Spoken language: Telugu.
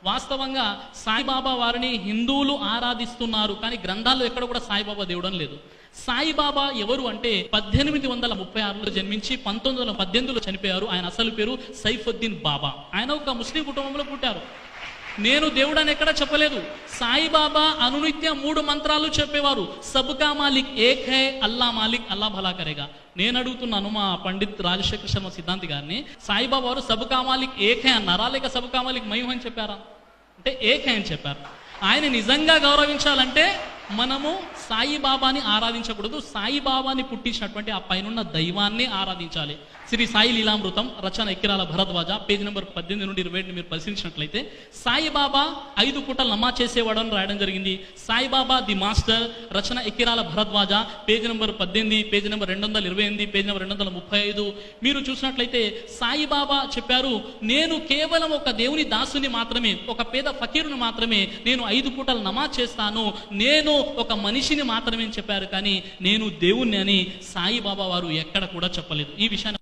వాస్తవంగా సాయిబాబా వారిని హిందువులు ఆరాధిస్తున్నారు, కానీ గ్రంథాల్లో ఎక్కడ కూడా సాయిబాబా దేవుడు అని లేదు. సాయిబాబా ఎవరు అంటే 1836లో జన్మించి 1918లో చనిపోయారు. ఆయన అసలు పేరు సైఫుద్దీన్ బాబా. ఆయన ఒక ముస్లిం కుటుంబంలో పుట్టారు. నేను దేవుడు అని ఎక్కడ చెప్పలేదు. సాయిబాబా అనునిత్యం 3 మంత్రాలు చెప్పేవారు. సబ్కా మాలిక్ ఏక్ హై, అల్లా మాలిక్ అల్లా భలా కరేగా. నేను అడుగుతున్నాను మా పండిత్ రాజశేఖర్ శర్మ సిద్ధాంతి గారిని, సాయిబాబా వారు సబ్కా మాలిక్ ఏక్ హై అన్నారా, లేక సబ్కా మాలిక్ మయం అని చెప్పారా? అంటే ఏక్ హై అని చెప్పారు. ఆయన నిజంగా గౌరవించాలంటే మనము సాయిబాబాని ఆరాధించకూడదు, సాయిబాబాని పుట్టించినటువంటి ఆ పైనున్న దైవాన్ని ఆరాధించాలి. శ్రీ సాయి లీలామృతం, రచన ఎక్కిరాల భరద్వాజ, పేజ్ నెంబర్ 18 నుండి 27 మీరు పరిశీలించినట్లయితే సాయిబాబా 5 పూటలు నమాజ్ చేసేవాడు అని రాయడం జరిగింది. సాయిబాబా ది మాస్టర్, రచన Ekkirala Bharadwaj, page number 18, page number 228, page number 235. మీరు చూసినట్లయితే సాయిబాబా చెప్పారు, నేను కేవలం ఒక దేవుని దాసుని మాత్రమే, ఒక పేద ఫకీరుని మాత్రమే, నేను 5 పూటలు నమాజ్ చేస్తాను, నేను ఒక మనిషిని మాత్రమే చెప్పారు, కానీ నేను దేవుణ్ణి అని సాయిబాబా వారు ఎక్కడ కూడా చెప్పలేదు. ఈ విషయాన్ని